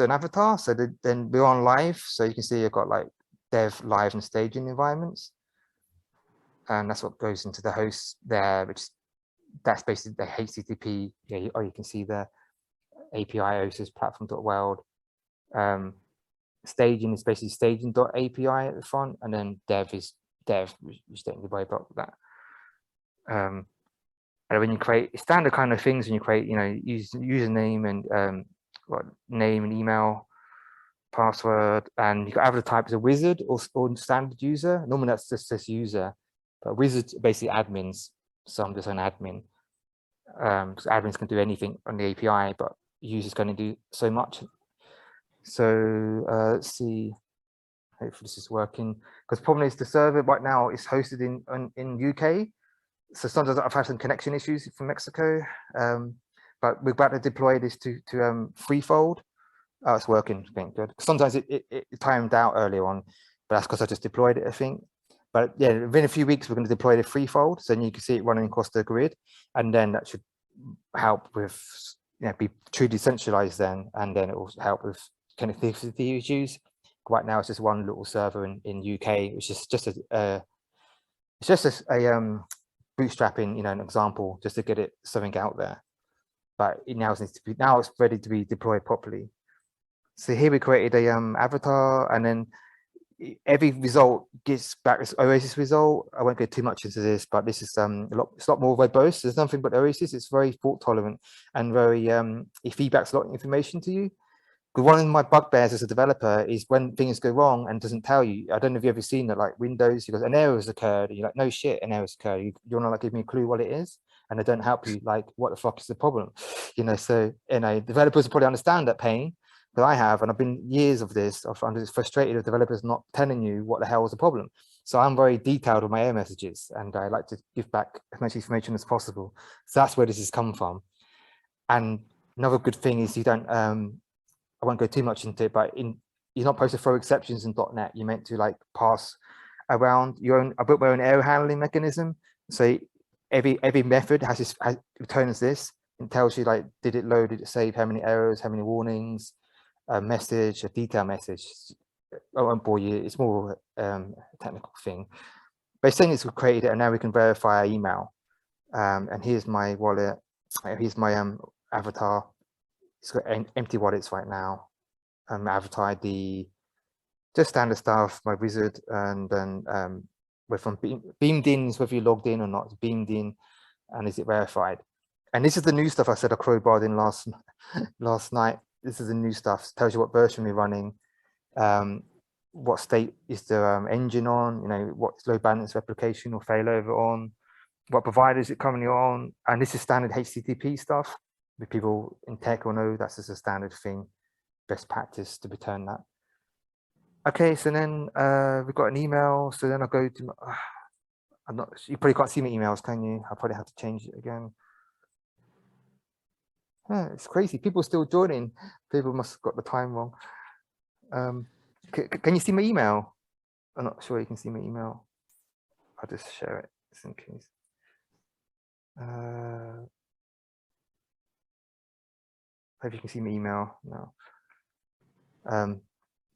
an avatar. So then we're on live. So you can see you've got like dev, live, and staging environments. And that's what goes into the host there, that's basically the HTTP. Yeah, you can see the API OASIS platform.world. Staging is basically staging.api at the front, and then dev is dev, which don't worry about that. And when you create standard kind of things, when you create, username and what name and email, password, and you got other types of wizard or standard user. Normally that's just this user, but wizards are basically admins. So I'm just an admin. Because admins can do anything on the API, but users can only do so much. So let's see. Hopefully this is working. Because the problem is the server right now is hosted in UK. So sometimes I've had some connection issues from Mexico. But we're about to deploy this to threefold. Oh, it's working, thank God. Sometimes it timed out earlier on, but that's because I just deployed it, I think. But yeah, within a few weeks, we're going to deploy the threefold. So then you can see it running across the grid. And then that should help with, be truly decentralized then. And then it will help with connectivity issues. Right now, it's just one little server in UK, which is just a bootstrapping, an example, just to get it something out there. But it now it's ready to be deployed properly. So here we created a avatar, and then every result gets back this OASIS result. I won't go too much into this, but this is it's a lot more verbose. There's nothing but OASIS. It's very fault tolerant and very it feedbacks a lot of information to you. Because one of my bugbears as a developer is when things go wrong and doesn't tell you. I don't know if you've ever seen that, like Windows, you go, an error has occurred, and you're like, no shit, an error has occurred. You want to like give me a clue what it is, and they don't help you. Like, what the fuck is the problem? So developers probably understand that pain that I have, and I've been years of this. I'm just frustrated with developers not telling you what the hell is the problem. So I'm very detailed with my error messages, and I like to give back as much information as possible. So that's where this has come from. And another good thing is you don't. I won't go too much into it, but you're not supposed to throw exceptions in .NET. You're meant to like pass around your own. I built my own error handling mechanism. So every method returns this and tells you like, did it load, did it save, how many errors, how many warnings, a message, a detail message. I won't bore you. It's more a technical thing. But saying it's created it, and now we can verify our email. And here's my wallet. Here's my avatar. It's got empty wallets right now. Avatar ID, just standard stuff, my wizard, and then we're from beamed in, whether you logged in or not, it's beamed in, and is it verified? And this is the new stuff I said I crowbarred in last night. This is the new stuff. It tells you what version we're running, what state is the engine on, what load balance replication or failover on, what provider is it currently on, and this is standard HTTP stuff. If people in tech will know that's just a standard thing, best practice to return that. Okay, so then we've got an email. So then I go to, you probably can't see my emails, can you? I'll probably have to change it again. Yeah, it's crazy. People are still joining. People must have got the time wrong. Can you see my email? I'm not sure you can see my email. I'll just share it just in case. Hope you can see my email now.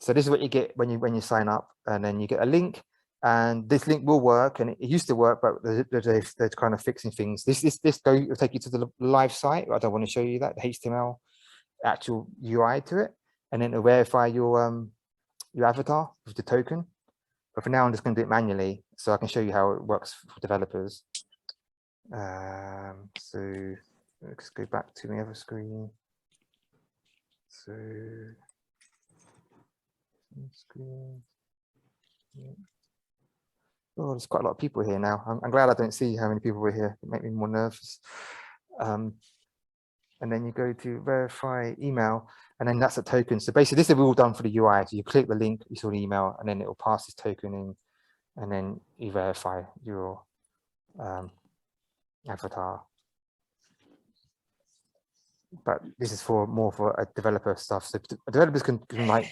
So this is what you get when you sign up, and then you get a link, and this link will work, and it used to work, but they're kind of fixing things. This will take you to the live site. I don't want to show you that, the HTML actual UI to it, and then it'll verify your avatar with the token. But for now, I'm just going to do it manually, so I can show you how it works for developers. So let's go back to my other screen. So screen. Yeah. Oh, there's quite a lot of people here now. I'm glad I don't see how many people were here. It makes me more nervous. And then you go to verify email, and then that's a token. So basically, this is all done for the UI. So you click the link, you saw the email, and then it will pass this token in, and then you verify your avatar. But this is more for a developer stuff. So developers can like,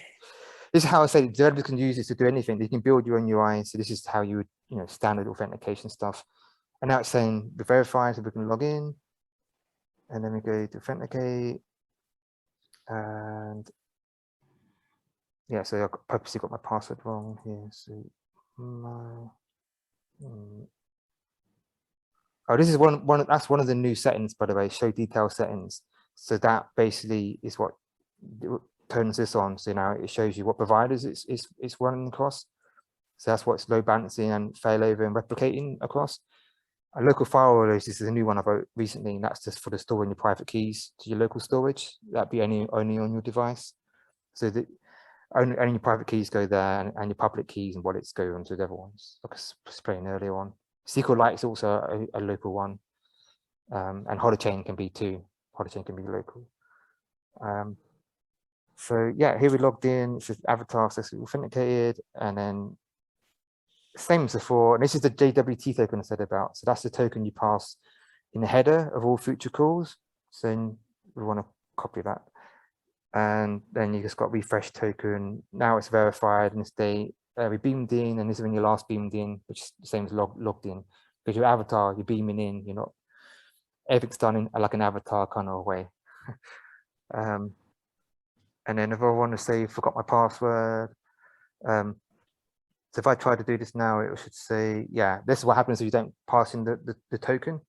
this is how I say developers can use this to do anything. They can build your own UI. So this is how you would, standard authentication stuff. And now it's saying the verify, so we can log in. And then we go to authenticate. And yeah, so I purposely got my password wrong here. So oh, this is that's one of the new settings, by the way, show detail settings. So that basically is what turns this on. So now it shows you what providers it's running across. So that's what's load balancing and failover and replicating across. A local firewall is this is a new one I wrote recently, and that's just for the storing your private keys to your local storage. That'd be only on your device. So that only your private keys go there, and your public keys and wallets go onto the other ones, like I was explained earlier on. SQLite is also a local one, and holochain can be too. Holochain can be local. So yeah, here we logged in. It says avatar successfully authenticated, and then same as before. And this is the JWT token I said about. So that's the token you pass in the header of all future calls. So we want to copy that, and then you just got refresh token. Now it's verified in the state. We beamed in, and this is when you last beamed in, which is the same as logged in. Because your avatar, you're beaming in. You're not. Everything's done in like an avatar kind of way. And then if I want to say forgot my password, so if I try to do this now, it should say, yeah, this is what happens if you don't pass in the token.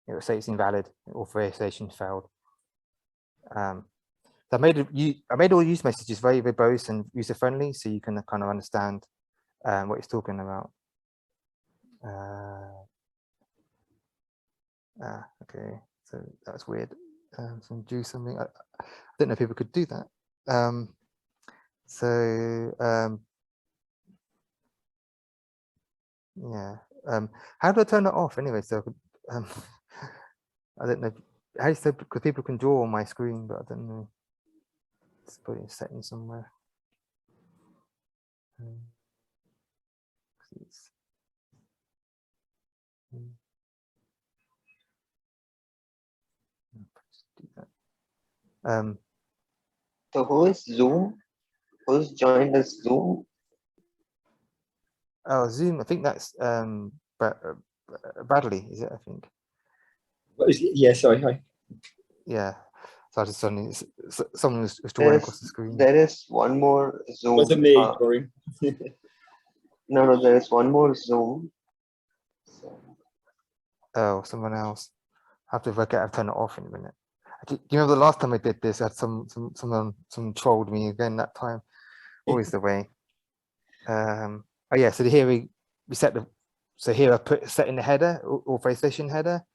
It will say it's invalid, authorization failed. So I made all use messages very verbose and user friendly, so you can kind of understand what it's talking about. Okay, so that's weird. So do something. I didn't know people could do that. Yeah. How do I turn it off anyway? So I don't know. How do you say, because people can draw on my screen, but I don't know. Let's put it in settings somewhere. Do that. So who is Zoom? Who's joined us Zoom? Oh, Zoom. I think that's Bradley, is it? I think. Yeah, sorry. Hi. Yeah. So I just suddenly someone was drawing across the screen. There is one more Zoom. Wasn't me drawing. No, there is one more Zoom. Oh, someone else. I have to work out how to turn it off in a minute. Do you remember the last time I did this? I had someone trolled me again that time. Always the way. Oh yeah, so here we set the. So here I put set in the header, authorization header,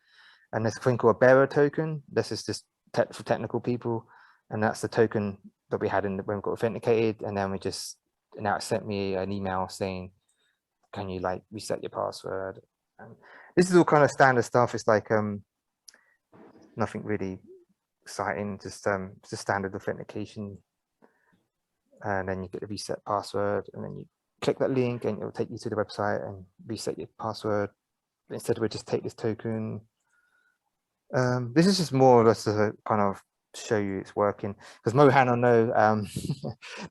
and there's a thing called a bearer token. This is just for technical people, and that's the token that we had in when we got authenticated, and then we just now it sent me an email saying, "Can you like reset your password?" And this is all kind of standard stuff. It's like nothing really exciting, just standard authentication. And then you get the reset password, and then you click that link and it'll take you to the website and reset your password. Instead we just take this token. This is just more or less to kind of show you it's working, because Mohan, I know that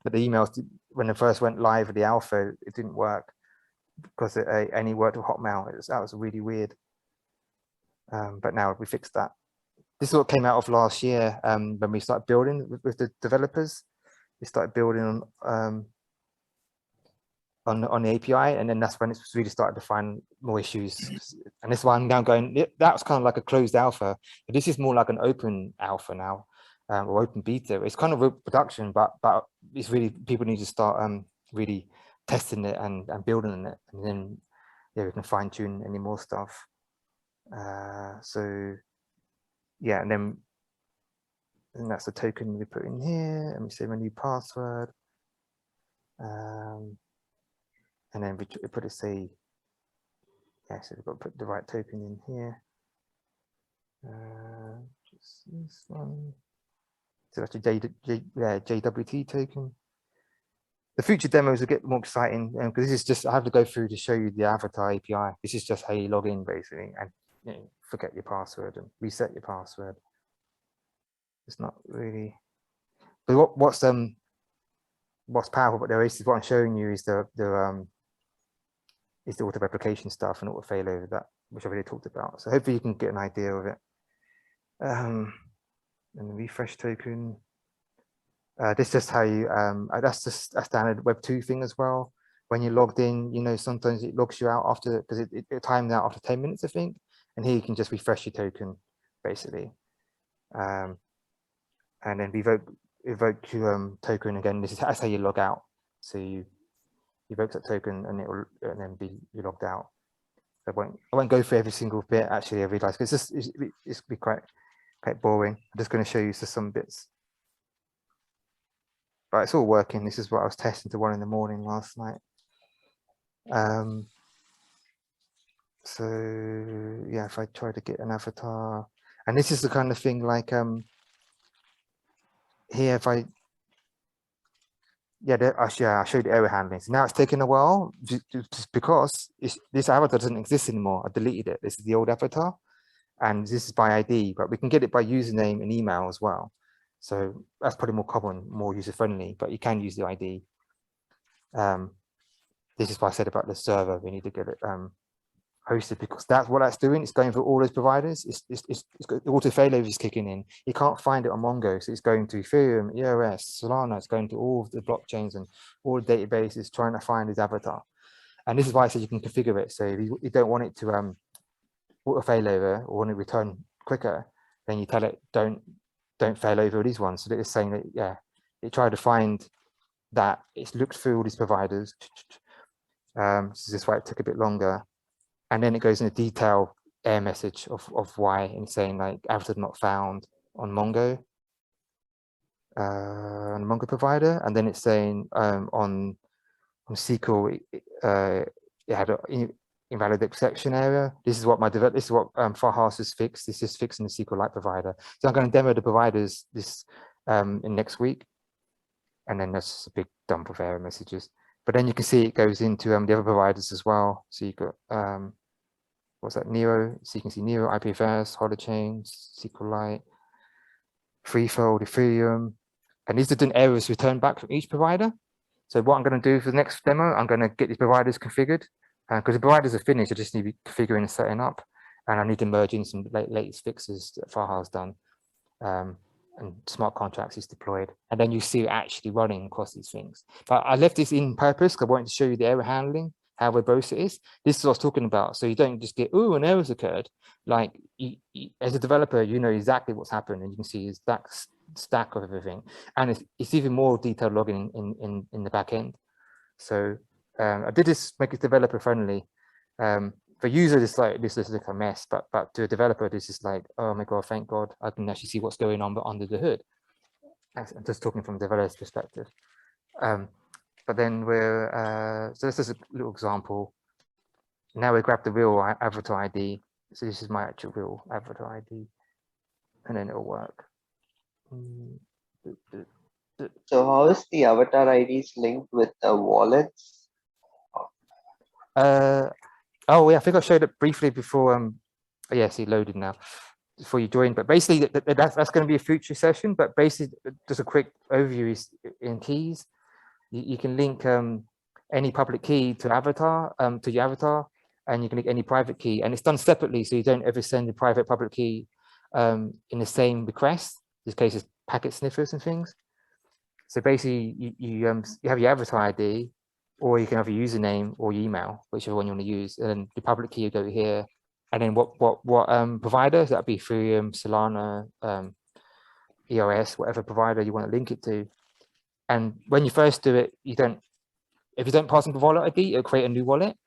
the emails when it first went live with the alpha, it didn't work because it only worked with Hotmail. That was really weird. But now we fixed that. This is what came out of last year when we started building with the developers. We started building on the API, and then that's when it's really started to find more issues. And this one now going, that was kind of like a closed alpha, but this is more like an open alpha now, or open beta. It's kind of production, but it's really, people need to start really testing it and building it, and then yeah, we can fine tune any more stuff. So yeah, and that's the token we put in here, and we save a new password. And then we put it, say, yeah, so we've got to put the right token in here. Just this one. So that's a JWT token. The future demos will get more exciting because this is just, I have to go through to show you the avatar API. This is just how you log in basically, and you know, forget your password and reset your password. It's not really, but what's powerful about the OASIS, what I'm showing you is the auto-replication stuff and auto failover, that which I've already talked about. So hopefully you can get an idea of it. And the refresh token. This is just how you, that's just a standard Web 2 thing as well. When you're logged in, you know, sometimes it logs you out after, because it times out after 10 minutes, I think. And here you can just refresh your token, basically. And then evoke your token again. That's how you log out. So you evoke that token and it will then be you logged out. I won't go through every single bit. Actually, I realize because it's be quite boring. I'm just going to show you just some bits. But it's all working. This is what I was testing to 1 in the morning last night. So yeah, if I try to get an avatar, and this is the kind of thing like here if I I showed error handling. So now it's taken a while just because this avatar doesn't exist anymore. I deleted it. This is the old avatar, and this is by ID, but we can get it by username and email as well. So that's probably more common, more user friendly, but you can use the ID. This is what I said about the server. We need to get it hosted because that's what that's doing. It's going for all those providers. It's got auto failover is kicking in. You can't find it on Mongo, so it's going to Ethereum, EOS, Solana. It's going to all of the blockchains and all the databases trying to find his avatar. And this is why I said you can configure it. So if you don't want it to auto failover or want to return quicker, then you tell it don't fail over these ones. So that it's saying that it tried to find that it's looked through all these providers. So this is why it took a bit longer. And then it goes into detail error message of why, and saying like avatar not found on Mongo, on Mongo provider, and then it's saying on SQL it had an invalid exception error. This is what Farhas has fixed. This is fixing the SQLite provider. So I'm going to demo the providers this in next week, and then that's just a big dump of error messages. But then you can see it goes into the other providers as well. So you got what's that, Nero? So you can see Nero, IPFS, Holochain, SQLite, Threefold, Ethereum, and these are doing errors returned back from each provider. So what I'm going to do for the next demo, I'm going to get these providers configured because the providers are finished. I just need to be configuring and setting up, and I need to merge in some latest fixes that Farha's done, and smart contracts is deployed, and then you see it actually running across these things. But I left this in purpose because I wanted to show you the error handling, how verbose it is. This is what I was talking about. So you don't just get, oh, an error's occurred. Like as a developer, you know exactly what's happened, and you can see his stack of everything, and it's even more detailed logging in the back end. So I did this make it developer friendly. For users, it's like this is like a mess, but to a developer, this is like, oh my god, thank God, I can actually see what's going on under the hood. I'm just talking from a developer's perspective. But then so this is a little example. Now we grab the real avatar ID. So this is my actual real avatar ID, and then it'll work. So how is the avatar IDs linked with the wallets? Oh yeah, I think I showed it briefly before. Yes, it loaded now before you joined. But basically, that's going to be a future session. But basically, just a quick overview is in keys. You can link any public key to avatar to your avatar, and you can link any private key, and it's done separately, so you don't ever send the private public key in the same request. In this case, is packet sniffers and things. So basically, you have your avatar ID, or you can have your username or your email, whichever one you want to use, and the public key will go here. And then what provider? So that'd be Ethereum, Solana, EOS, whatever provider you want to link it to. And when you first do it, if you don't pass in the wallet ID, it'll create a new wallet,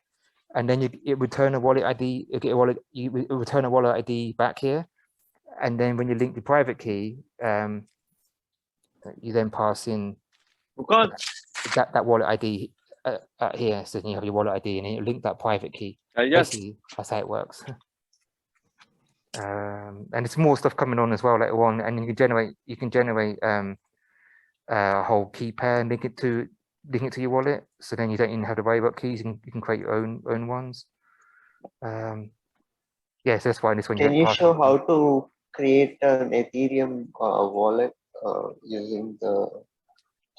and then it would return a wallet ID. It will return a wallet ID back here, and then when you link the private key, you then pass in that wallet ID here. So then you have your wallet ID, and then you link that private key. Basically, that's how it works. And there's more stuff coming on as well later on, and you can generate a whole key pair and link it to your wallet. So then you don't even have to worry about keys. You can create your own ones. Yeah, so that's why this one. Can you show how to create an Ethereum wallet using the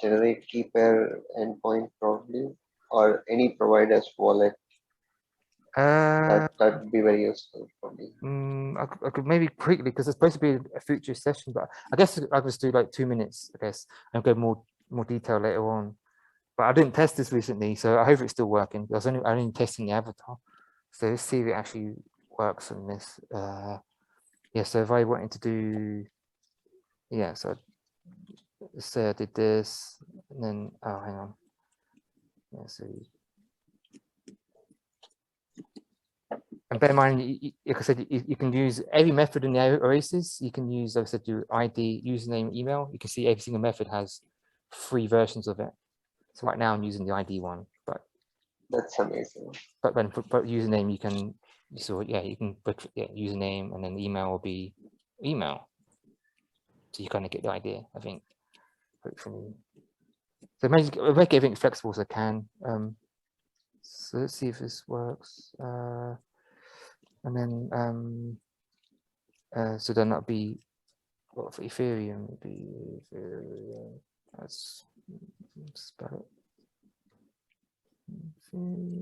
generate key pair endpoint probably, or any provider's wallet? Uh, That would be very useful for me. I could maybe quickly, because it's supposed to be a future session, but I guess I'll just do like 2 minutes, I guess, and go more detail later on. But I didn't test this recently, so I hope it's still working. I was only testing the avatar, so let's see if it actually works on this. Yeah, so if I wanted to do, yeah, so let's say I did this, and then oh, hang on, yeah, so. And bear in mind, like I said, you can use every method in the OASIS. You can use, like I said, your ID, username, email. You can see every single method has 3 versions of it. So right now I'm using the ID one, but That's amazing. but username you can, so yeah, you can put username, and then email will be email. So you kind of get the idea, I think. Hopefully, so make everything flexible as I can. So let's see if this works. And then so then that'll be, well, for Ethereum would be Ethereum. That's spell it.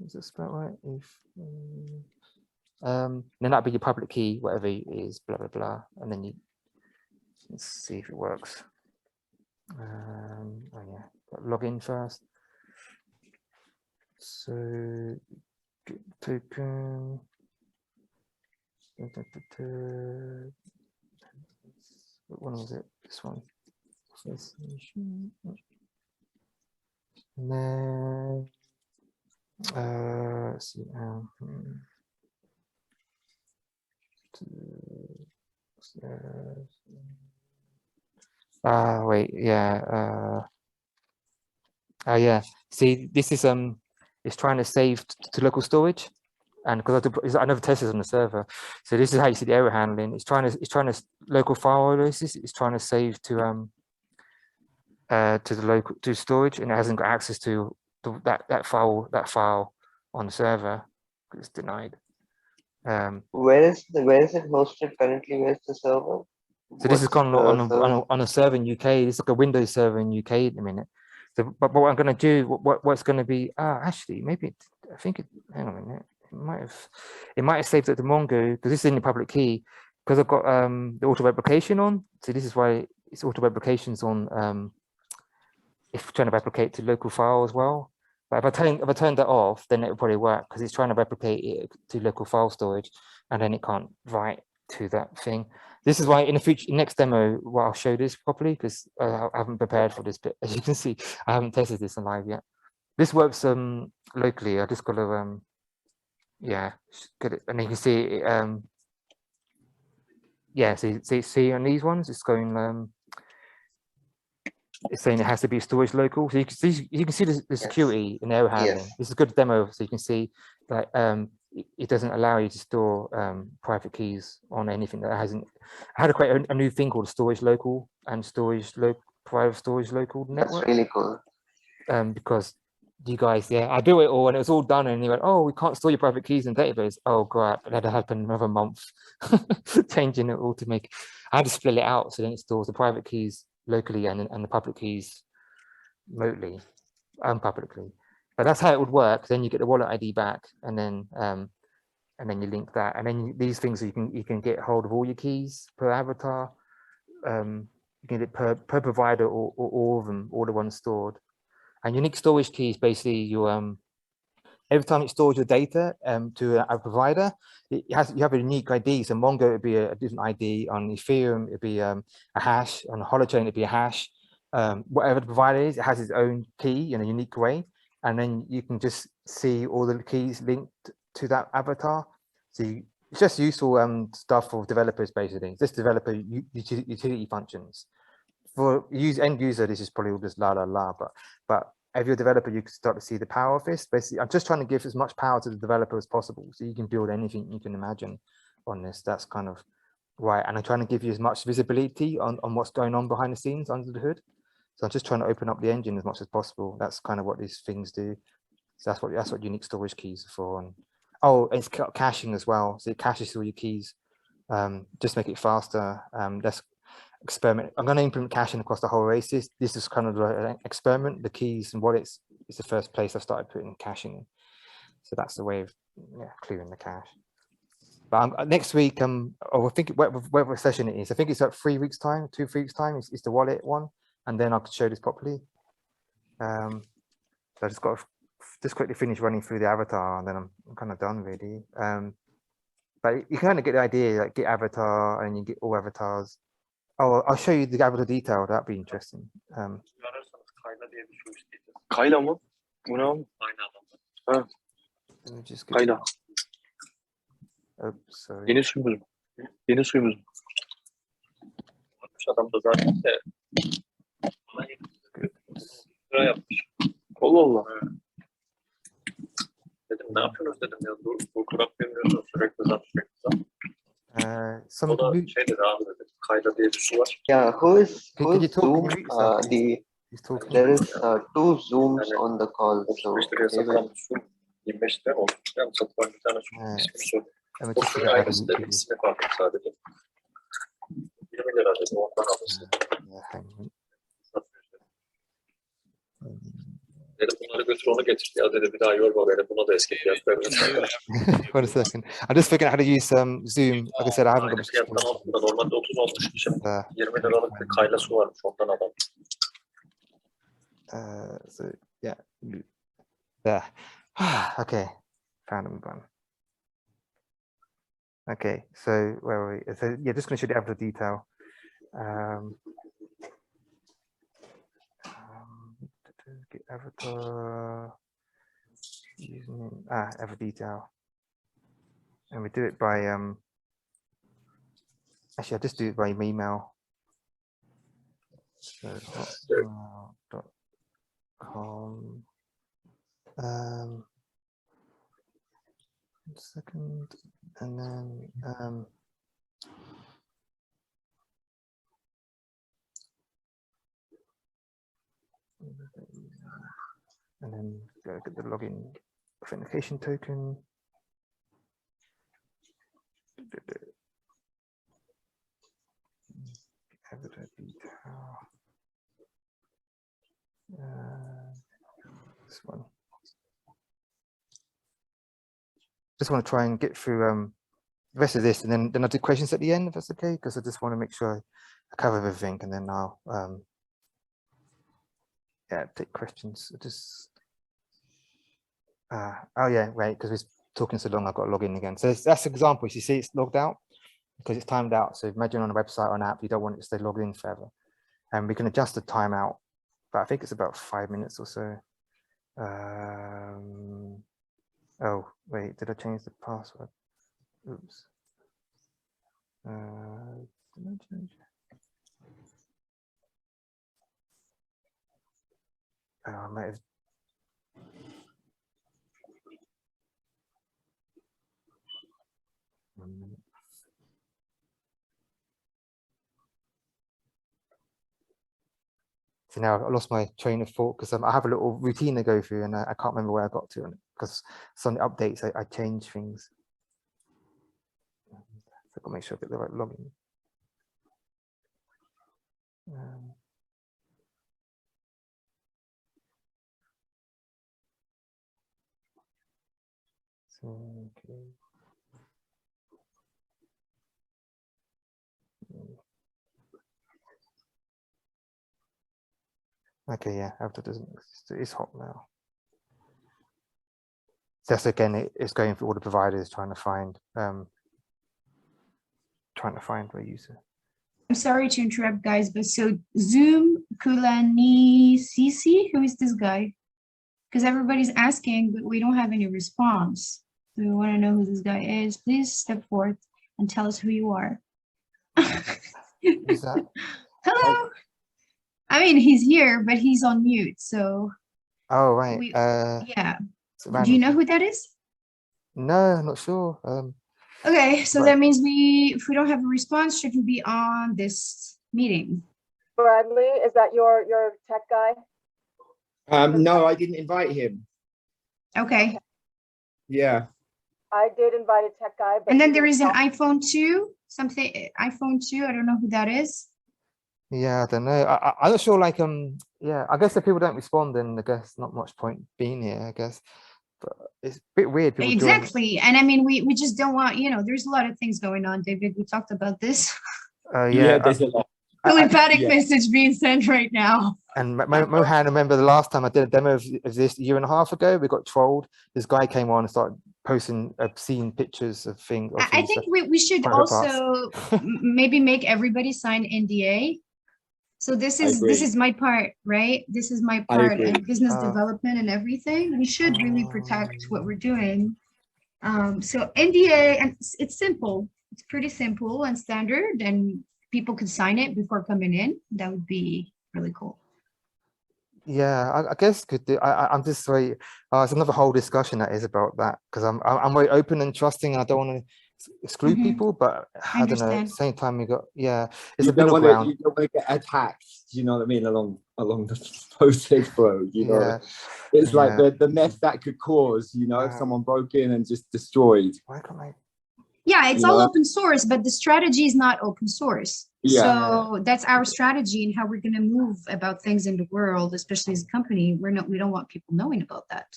Is that spelled right? If then that'll be your public key, whatever it is, blah blah blah, and then you, let's see if it works. Oh yeah, got log in first. So get token. What one was it? This one. And then let's see. Wait, yeah. Yeah. See, this is it's trying to save to local storage, and because I never tested on the server, so this is how you see the error handling. It's trying to local file OASIS. It's trying to save to the local storage, and it hasn't got access to that file on the server. It's denied. Where is it hosted currently? Where's the server? So this is gone on a server in UK. It's like a Windows server in UK at the minute. So, but what I'm going to do, what's going to be? Actually, maybe I think it. Hang on a minute. It might have saved it to Mongo, because this is in the public key. Because I've got the auto-replication on. So this is why it's auto-replications on. If trying to replicate to local file as well. But if I turn that off, then it will probably work, because it's trying to replicate it to local file storage, and then it can't write to that thing. This is why in the future, next demo, well, I'll show this properly, because I haven't prepared for this bit. As you can see, I haven't tested this on live yet. This works locally. I just got to yeah, get it, and you can see it, yeah. So see on these ones, it's going it's saying it has to be storage local. So you can see the security in error handling. Yes. This is a good demo, so you can see that it doesn't allow you to store private keys on anything that hasn't. I had to create a new thing called storage local and private storage local network. That's really cool. Because you guys, yeah, I built it all and it was all done, and you went, oh, we can't store your private keys in database. Oh, crap, that happened another month. Changing it all to make. I had to split it out, so then it stores the private keys locally and the public keys remotely and publicly. But that's how it would work. Then you get the wallet ID back, and then you link that, and then these things you can get hold of all your keys per avatar. You can get it per provider, or all of them, all the ones stored. And unique storage keys, basically, you every time it stores your data to a provider, you have a unique ID. So Mongo would be a different ID. On Ethereum, it'd be a hash. On Holochain, it'd be a hash. Whatever the provider is, it has its own key in a unique way, and then you can just see all the keys linked to that avatar. So it's just useful stuff for developers, basically. This developer utility functions. For end user, this is probably all just la, but if you're a developer, you can start to see the power of this. Basically, I'm just trying to give as much power to the developer as possible, so you can build anything you can imagine on this. That's kind of right. And I'm trying to give you as much visibility on what's going on behind the scenes under the hood. So I'm just trying to open up the engine as much as possible. That's kind of what these things do. So that's what unique storage keys are for. And oh, it's caching as well. So it caches all your keys. Just make it faster. Let's experiment. I'm going to implement caching across the whole OASIS. This is kind of an experiment. The keys and wallets is the first place I started putting caching in. So that's the way of clearing the cache. But next week, I think whatever session it is, I think it's like 3 weeks time, 2-3 weeks time. It's the wallet one, and then I can show this properly. So I just got to just quickly finish running through the avatar, and then I'm kind of done really. But you kind of get the idea, like get avatar, and you get all avatars. Oh, I'll show you the avatar detail. That'd be interesting. Kayla mı? Bu ne oğlum? Ha, Let me just Kayla. Oops, sorry. Yeni suyumuz mu? Yeni suyumuz mu? Adam da zaten de lira yapmış. Allah Allah. Dedim ne yapıyorsunuz dedim ya. Bu kurak bilmiyorsun sürekli zam. Some O da şey dedi abi dedi. Kayla diye bir su var. Yeah, Could you talk? Zoom? Can you mute yourself, please? He's talking. There is 2 Zooms on the call, so 35 liraya they will satılan bir su. 25 lira olmuş. Yani satılan bir tane su. İsmi su. Let me O just suyun figure out how to aynısı dedi. mute you. İsmi farklı sadece. 20 lira dedi. Ondan alırsın. Yeah, hang on. Dedi bunları götür onu getir. Ya dedi bir daha yorma beni. Buna da eski fiyat verirsin. One second. I'm just figuring out how to use Zoom. Like I said, I haven't got Aynı much fiyattan experience. altında. Normalde 30 olmuş. Şimdi Uh, 20 liralık bir kayla su varmış. Ondan adam. So yeah, there. Okay, found them one. Okay, so where were we? So yeah, just going to show the avatar detail. Get avatar using avatar detail, and we do it by actually I'll just do it by email. So hotmail.com. 1 second, and then go get the login authentication token. Avatar detail. This one. Just want to try and get through the rest of this, and then I'll do questions at the end, if that's okay, because I just want to make sure I cover everything, and then I'll yeah, take questions. Just oh yeah, right, because we're talking so long, I've got to log in again. So that's an example. You see, it's logged out because it's timed out. So imagine on a website or an app, you don't want it to stay logged in forever, and we can adjust the timeout, but I think it's about 5 minutes or so. Oh wait, did I change the password? Oops. Did I change it? Oh, I might have. So now I lost my train of thought because I have a little routine to go through, and I can't remember where I got to, because some updates I change things. So I've got to make sure I get the right login. Okay. Okay, yeah, after doesn't exist. It is hot now. That's again, it's going through all the providers trying to find the user. I'm sorry to interrupt, guys, but so Zoom Kulani Sisi, who is this guy? Because everybody's asking, but we don't have any response. So we want to know who this guy is. Please step forth and tell us who you are. Who's that? Hello. I mean, he's here, but he's on mute. So. Oh right. Yeah. Do you know who that is? No, I'm not sure. Okay, so that means if we don't have a response, shouldn't be on this meeting. Bradley, is that your tech guy? No, I didn't invite him. Okay. Yeah. I did invite a tech guy. But and then there is an iPhone 2, iPhone 2. I don't know who that is. Yeah, I don't know. I'm not sure. Like, yeah, I guess if people don't respond, then I guess not much point being here. I guess but it's a bit weird. People join. Exactly. And I mean, we just don't want, there's a lot of things going on, David. We talked about this. Yeah, there's a lot. Telepathic yeah. message being sent right now. And Mohan, remember the last time I did a demo of this a year and a half ago, we got trolled. This guy came on and started posting obscene pictures of things. I think we should private also maybe make everybody sign NDA. So this is my part, right? This is my part in business development and everything. We should really protect what we're doing. So NDA, and it's simple. It's pretty simple and standard, and people could sign it before coming in. That would be really cool. Yeah, I guess could do. I'm just very. It's another whole discussion that is about that, because I'm very open and trusting, and I don't want to exclude people, but I don't know. At the same time, it's You a middle ground. You don't want to get attacked. You know what I mean? Along the process flow. You know, it's like the mess that could cause. You know, if someone broke in and just destroyed. Why can't I? Yeah, it's all open source, but the strategy is not open source. Yeah. So that's our strategy and how we're going to move about things in the world, especially as a company. We don't want people knowing about that.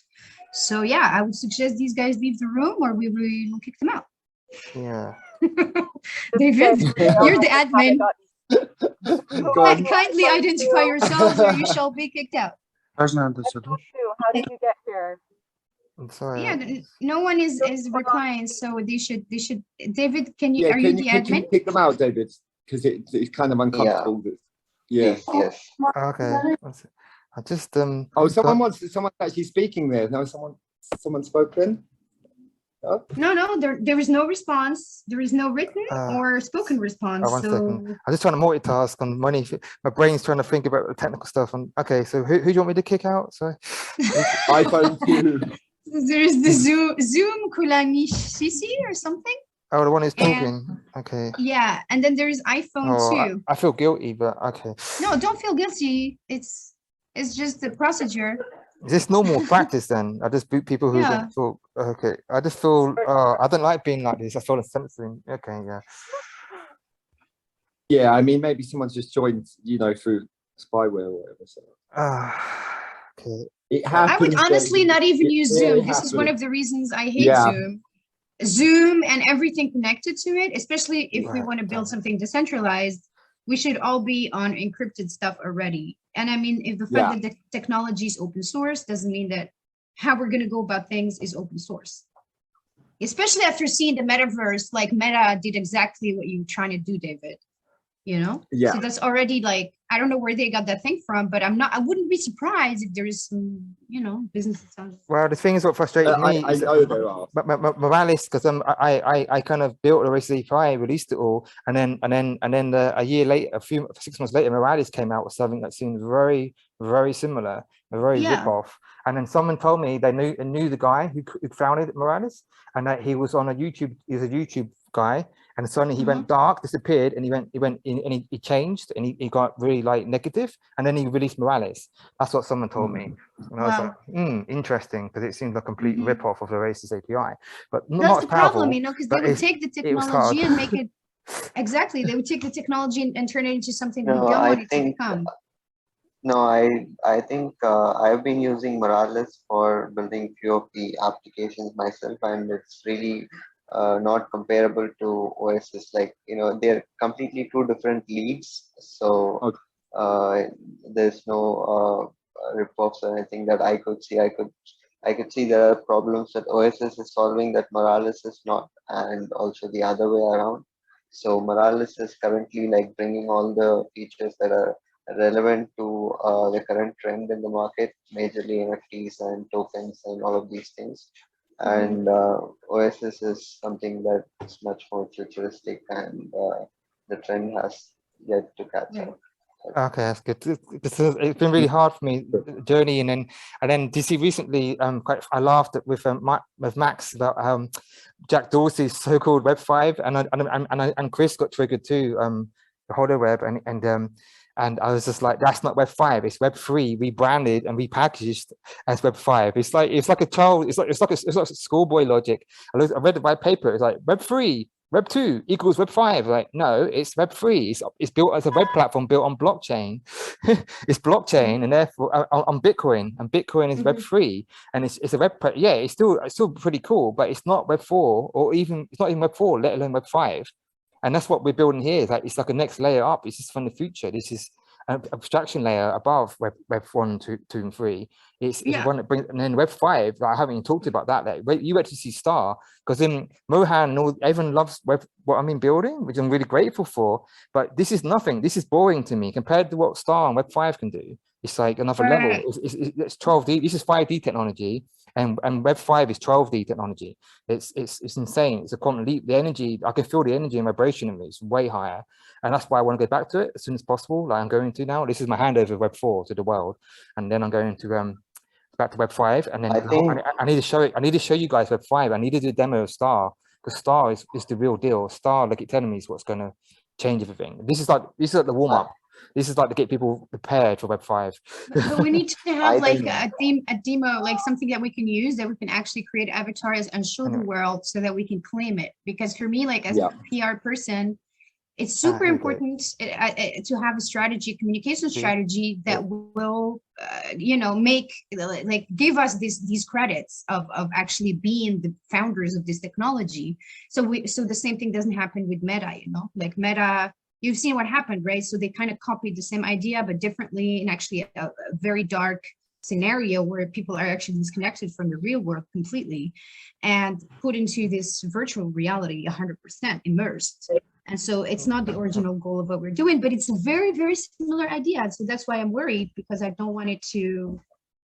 So yeah, I would suggest these guys leave the room, or we will kick them out. Yeah. David, you're the admin. on. Kindly identify yourselves, or you shall be kicked out. How did you get here? I'm sorry. Yeah, no one is replying, so they should. David, are you the admin? Can you kick them out, David? Because it's kind of uncomfortable. Yes. Okay. I just Oh, someone's actually speaking there. No, someone spoke then. Oh? No, there is no response. There is no written or spoken response. One second. I'm just trying to multitask on money. My brain's trying to think about the technical stuff. And okay, so who do you want me to kick out? Sorry. iPhone 2. There is the Zoom Kulani Sisi or something. Oh, the one who's talking. Okay. Yeah, and then there is iPhone 2. I feel guilty, but okay. No, don't feel guilty. It's just the procedure. Is this normal practice then? I just boot people who don't talk. Okay. I just feel I don't like being like this. I feel censoring. Okay, yeah. Yeah, I mean, maybe someone's just joined, through spyware or whatever. So. Okay. It happens. I would honestly not even use Zoom. This is one of the reasons I hate Zoom. Zoom and everything connected to it, especially if we want to build something decentralized, we should all be on encrypted stuff already. And I mean, if the fact that the technology is open source doesn't mean that how we're going to go about things is open source. Especially after seeing the metaverse, like Meta did exactly what you were trying to do, David. Yeah. So that's already like, I don't know where they got that thing from, but I wouldn't be surprised if there is some, business that sounds. Well, the thing is what frustrated me I know there are. Morales, because I kind of built the OASIS API, released it all, and then a year later, 6 months later, Morales came out with something that seemed very, very similar, a very rip-off. And then someone told me they knew the guy who founded Morales, and that he was on a YouTube guy. And suddenly he went dark, disappeared, and he went in, and he changed, and he got really like negative, and then he released Morales. That's what someone told me. And I was like, interesting, because it seemed like a complete rip-off of the OASIS API. But that's the problem, because they would take the technology and make it exactly. They would take the technology and turn it into something we don't want it to become. No, I think I've been using Morales for building few of the applications myself, and it's really not comparable to OASIS. Like, they're completely two different leads. So there's no rip-offs or anything that I could see. I could see there are problems that OASIS is solving that Morales is not, and also the other way around. So Morales is currently like bringing all the features that are relevant to the current trend in the market, majorly NFTs and tokens and all of these things. And OASIS is something that is much more futuristic, and the trend has yet to catch up. Okay, that's good. It's been really hard for me, the journey, and then DC recently, I laughed with Max about Jack Dorsey's so-called Web 5, and Chris got triggered too, the HoloWeb, and I was just like, that's not Web 5, it's Web 3 rebranded and repackaged as Web 5. It's like a child, it's like a schoolboy logic. I read the white paper, it's like Web 3 Web 2 equals Web 5. Like, no, it's Web 3. It's built as a web platform built on blockchain. It's blockchain, and therefore on Bitcoin, and Bitcoin is Web 3, and it's a web. Yeah, it's still pretty cool, but it's not Web 4, or even it's not even Web 4, let alone Web 5. And that's what we're building here. It's like a next layer up. It's just from the future. This is an abstraction layer above Web 1, 2, and 3. It's one that brings, and then Web 5. Like, I haven't even talked about that. Like, you actually see Star, because then Mohan and everyone loves what I'm building, which I'm really grateful for. But this is nothing. This is boring to me compared to what Star and Web 5 can do. It's like another level. It's 12D. This is 5D technology, and Web 5 is 12D technology. It's insane. It's a quantum leap. The energy, I can feel the energy and vibration in it. It's way higher, and that's why I want to go back to it as soon as possible. Like I'm going to now. This is my handover of Web 4 to the world, and then I'm going to back to Web 5, and then I need to show it. I need to show you guys Web 5. I need to do a demo of Star, because Star is the real deal. Star, like it's telling me, is what's going to change everything. This is like the warm up. This is like to get people prepared for Web 5. But we need to have like a demo, like something that we can use, that we can actually create avatars and show the world, so that we can claim it. Because for me, like as a PR person, it's super important to have a strategy, communication strategy that will, you know, make like give us these credits of actually being the founders of this technology. So the same thing doesn't happen with Meta, you know, like Meta. You've seen what happened, right? So they kind of copied the same idea, but differently, in actually a very dark scenario where people are actually disconnected from the real world completely, and put into this virtual reality 100% immersed. And so it's not the original goal of what we're doing, but it's a very, very similar idea. So that's why I'm worried, because I don't want it to,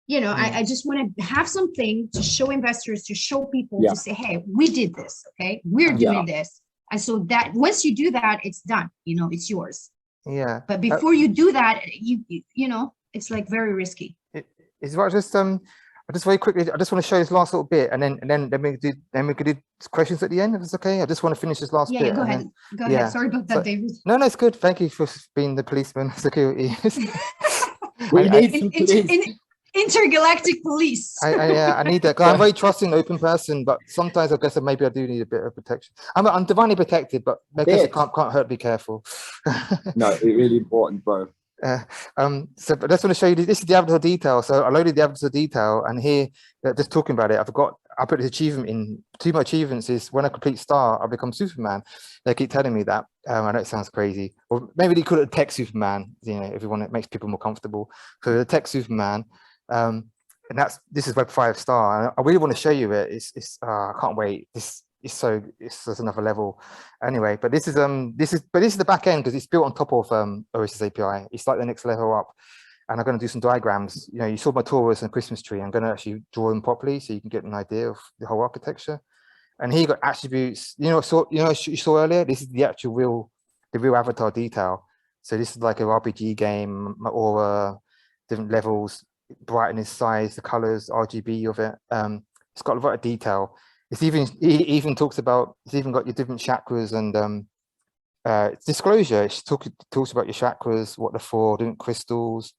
you know, I just want to have something to show investors, to show people, to say, hey, we did this, okay? We're doing this. And so that once you do that, it's done, you know, it's yours. Yeah. But before you do that, you know, it's like very risky. It's right. Just very quickly, I just want to show this last little bit, and then we could do questions at the end, if it's okay. I just want to finish this last bit. Yeah, go ahead. Go ahead. Sorry about that, David. No, it's good. Thank you for being the policeman, security. We need some police. Intergalactic police. I need that. I'm a very trusting, open person, but sometimes I guess maybe I do need a bit of protection. I'm divinely protected, but I guess it can't hurt. Be careful. No, it's really important, bro. But I just want to show you, this is the avatar detail. So I loaded the avatar detail, and here, just talking about it, I forgot, I put the achievement in. Two of my achievements is when I complete Star, I become Superman. They keep telling me that. I know it sounds crazy. Or maybe they call it a tech Superman, you know, if you want, it makes people more comfortable. So the tech Superman, and this is Web 5 Star. And I really want to show you it. I can't wait. It's just another level. Anyway, but this is the back end, because it's built on top of OASIS API. It's like the next level up, and I'm going to do some diagrams. You know, you saw my Taurus and Christmas tree. I'm going to actually draw them properly so you can get an idea of the whole architecture. And here you got attributes. You saw earlier. This is the actual the real avatar detail. So this is like an RPG game, aura, different levels, brightness, size, the colors, RGB of it. It's got a lot of detail. It even talks about, it's even got your different chakras and disclosure. It talks about your chakras, what they're for, different crystals,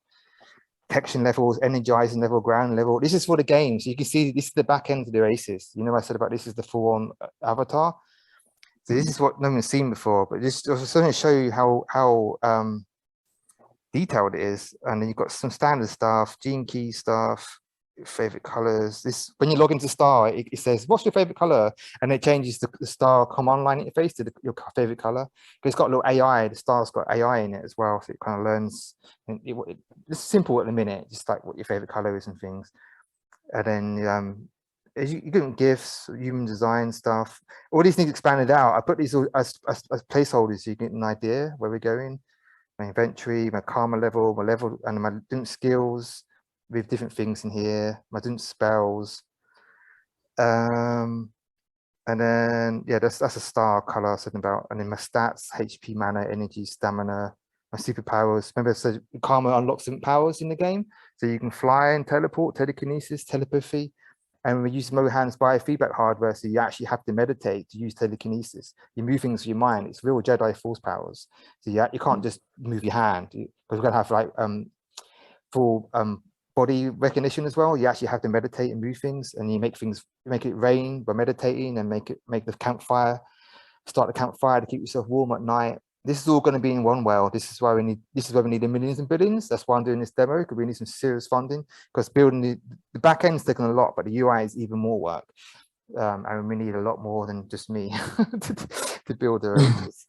protection levels, energizing level, ground level. This is for the game. So you can see this is the back end of the OASIS. You know, I said about this is the full-on avatar. So this is what no one's seen before, but this is going to show you how detailed it is. And then you've got some standard stuff, gene key stuff, favorite colors. This, when you log into Star, it says what's your favorite color, and it changes the Star command line interface to your favorite color. It's got a little AI. The Star's got AI in it as well, so it kind of learns. It's simple at the minute, just like what your favorite color is and things. And then you get gifts, human design stuff. All these things expanded out. I put these all as placeholders so you get an idea where we're going. My inventory, my karma level, my level, and my different skills. We have different things in here, my different spells, and then that's a star color I was talking about, and then my stats, HP, mana, energy, stamina, my superpowers. Remember, so karma unlocks some powers in the game, so you can fly and teleport, telekinesis, telepathy, and we use Mohan's biofeedback hardware, so you actually have to meditate to use telekinesis. You move things with your mind. It's real Jedi Force powers. So you can't just move your hand, because we're gonna have like full body recognition as well. You actually have to meditate and move things, and you make it rain by meditating, and make the campfire. start the campfire to keep yourself warm at night. This is all going to be in one well. This is why we need the millions and billions. That's why I'm doing this demo, because we need some serious funding, because building the back end's taking a lot, but the UI is even more work. And we need a lot more than just me to build the OASIS.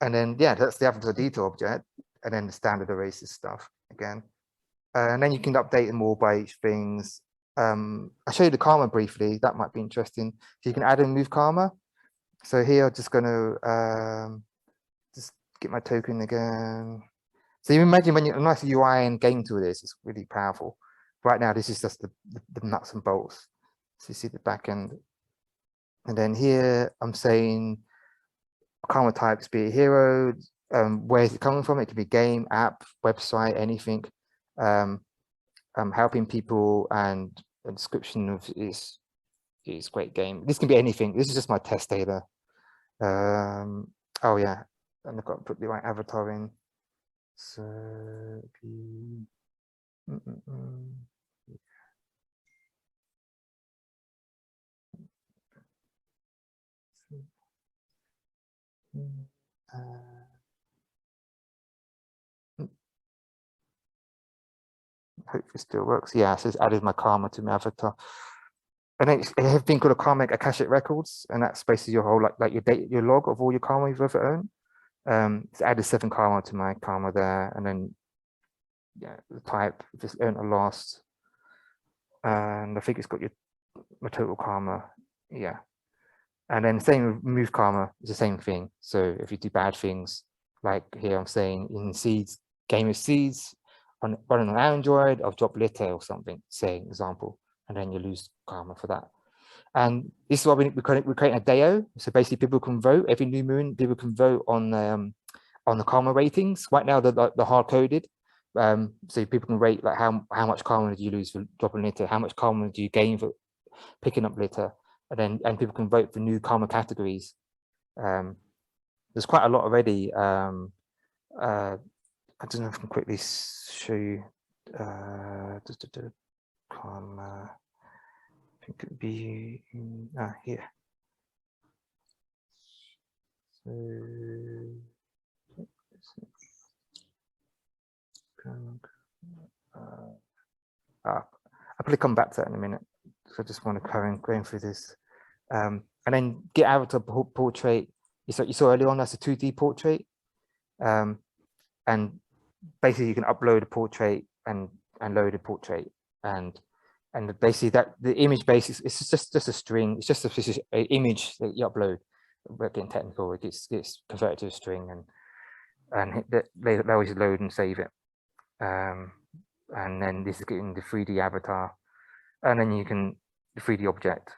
And then, yeah, that's the avatar detail object, and then the standard OASIS stuff again. And then you can update them all by each things. I'll show you the karma briefly. That might be interesting. So you can add and move karma. So here, I'm just going to just get my token again. So you imagine when you a nice UI and game tool is, it's really powerful. Right now, this is just the nuts and bolts. So you see the back end. And then here, I'm saying karma types, be a hero. Where is it coming from? It could be game, app, website, anything. Helping people, and a description of is great game. This can be anything. This is just my test data. Oh yeah, and I've got to put the right avatar in. So hopefully it still works. Yeah, so it's added my karma to my avatar. And then I have a thing called a karma Akashic records, and that's basically your whole like your data, your log of all your karma you've ever earned. It's added 7 karma to my karma there, and then yeah, the type just earned or lost, and I think it's got my total karma. Yeah, and then same with move karma is the same thing. So if you do bad things, like here I'm saying in seeds, game of seeds, running on Android, I'll drop litter or something, say example, and then you lose karma for that. And this is why we're creating a DAO. So basically people can vote every new moon. People can vote on the karma ratings. Right now they're hard coded. So people can rate like how much karma do you lose for dropping litter, how much karma do you gain for picking up litter, and people can vote for new karma categories. There's quite a lot already. I don't know if I can quickly show you karma. I think it would be here. So I'll probably come back to that in a minute. So I just want to going through this, and then get avatar portrait. You saw earlier on, that's a 2D portrait, and basically you can upload a portrait and load a portrait, and basically that the image base is it's just a string. It's just an image that you upload. We're getting technical. It gets converted to a string, and they always load and save it. And then this is getting the 3D avatar, and then you can the 3D object,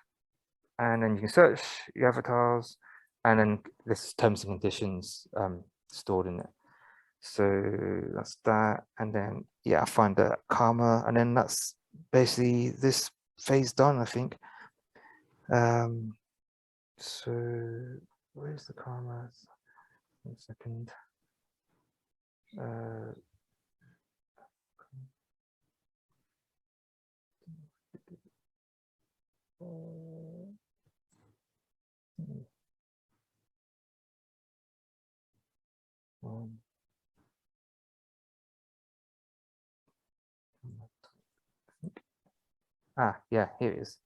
and then you can search your avatars, and then there's terms and conditions stored in it. So that's that, and then yeah, I find the karma, and then that's basically this phase done, I think. So where's the karma? 1 second. Yeah, here it is.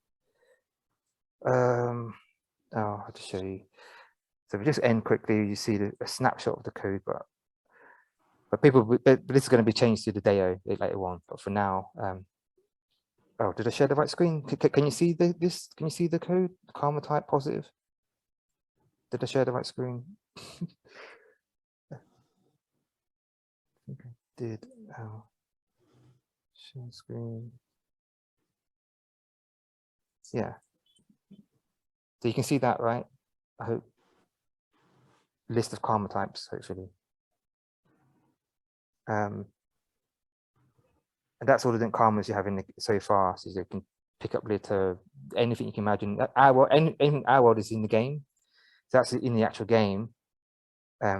I'll have to show you. So we just end quickly. You see a snapshot of the code, but this is going to be changed to the DAO later on. But for now, oh, did I share the right screen? Can you see this? Can you see the code? Karma type positive. Did I share the right screen? I think I did. Oh, share screen. Yeah. So you can see that, right? I hope. List of karma types, hopefully. And that's all the different karmas you have in so far. So you can pick up litter, anything you can imagine. Anything our world is in the game. So that's in the actual game.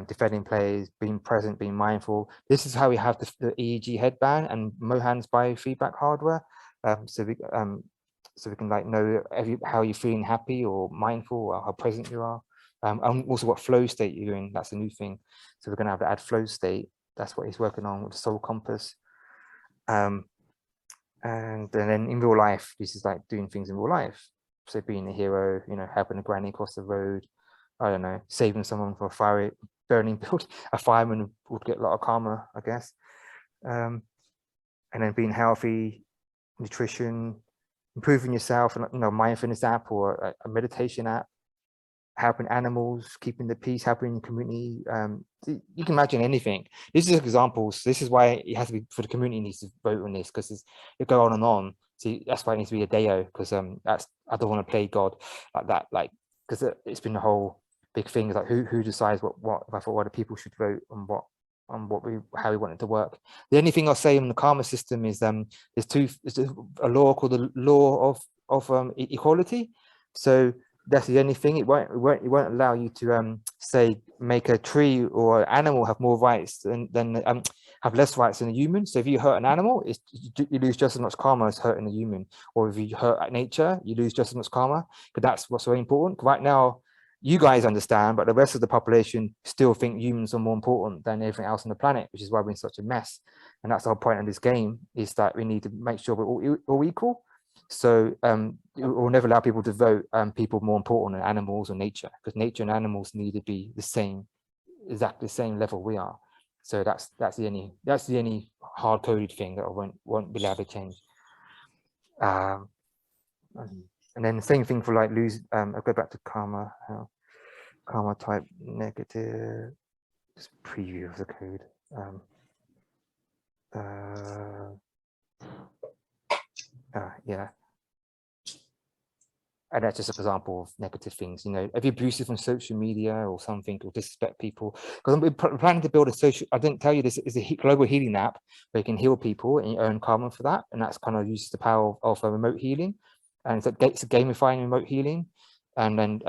Defending plays, being present, being mindful. This is how we have the EEG headband and Mohan's biofeedback hardware. So we can like know how you're feeling happy or mindful or how present you are. And also what flow state you're in, that's a new thing. So we're going to have to add flow state. That's what he's working on with the soul compass. And then in real life, this is like doing things in real life. So being a hero, you know, helping a granny across the road, I don't know, saving someone from a fire, burning building. A fireman would get a lot of karma, I guess. And then being healthy, nutrition, improving yourself, and you know, mindfulness app or a meditation app, helping animals, keeping the peace, helping the community. You can imagine anything. This is examples. This is why it has to be for the community needs to vote on this, because it go on and on. See, that's why it needs to be a DAO, because that's, I don't want to play God like that, like, because it's been a whole big thing, like who decides what I thought why the people should vote on how we want it to work. The only thing I'll say in the karma system is there's a law called the law of equality. So that's the only thing. It won't allow you to say make a tree or animal have more rights than have less rights than a human. So if you hurt an animal, you lose just as much karma as hurting a human. Or if you hurt nature, you lose just as much karma. But that's what's very important. Right now, you guys understand, but the rest of the population still think humans are more important than everything else on the planet, which is why we're in such a mess. And that's the whole point of this game, is that we need to make sure we're all equal. So we'll never allow people to vote people more important than animals or nature, because nature and animals need to be the same, exactly the same level we are. So that's the only hard-coded thing that I won't be allowed to change. And then the same thing for like I'll go back to karma. Karma type negative. Just preview of the code. Yeah. And that's just an example of negative things. You know, if you're abusive on social media or something, or disrespect people, because I'm planning to build a social, I didn't tell you this is a global healing app where you can heal people and you earn karma for that. And that's kind of uses the power of remote healing. And it's a gamifying remote healing. And then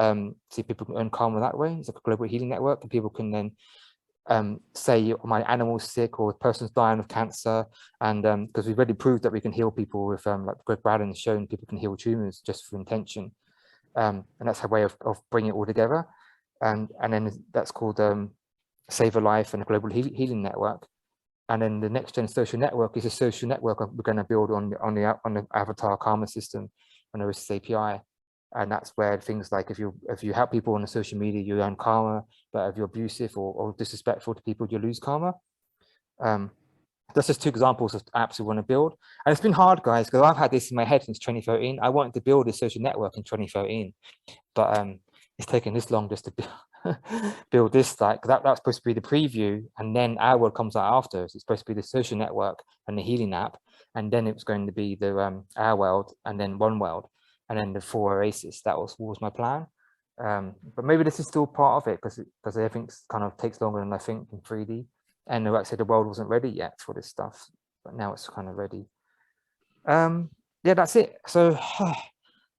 see, people can earn karma that way. It's like a global healing network, and people can then say my animal's sick or the person's dying of cancer, and because we've already proved that we can heal people with like Greg Braden's shown people can heal tumors just for intention, and that's a way of bringing it all together, and then that's called Save a Life and a Global Healing Network. And then the next gen social network is a social network we're going to build on the avatar karma system on the OASIS API. And that's where things like if you help people on the social media, you earn karma, but if you're abusive or disrespectful to people, you lose karma. That's just two examples of apps we want to build. And it's been hard, guys, because I've had this in my head since 2013. I wanted to build a social network in 2013, but it's taken this long just to build this. Like that's supposed to be the preview, and then our world comes out after. So it's supposed to be the social network and the healing app, and then it was going to be the our world, and then one world. And then the 4 OASIS, that was my plan. But maybe this is still part of it, because everything kind of takes longer than I think in 3D. And like I said, the world wasn't ready yet for this stuff, but now it's kind of ready. Yeah, that's it. So I'll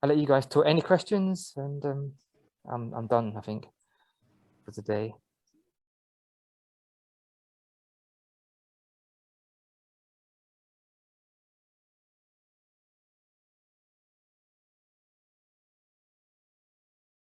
let you guys talk. Any questions? And I'm done, I think, for today.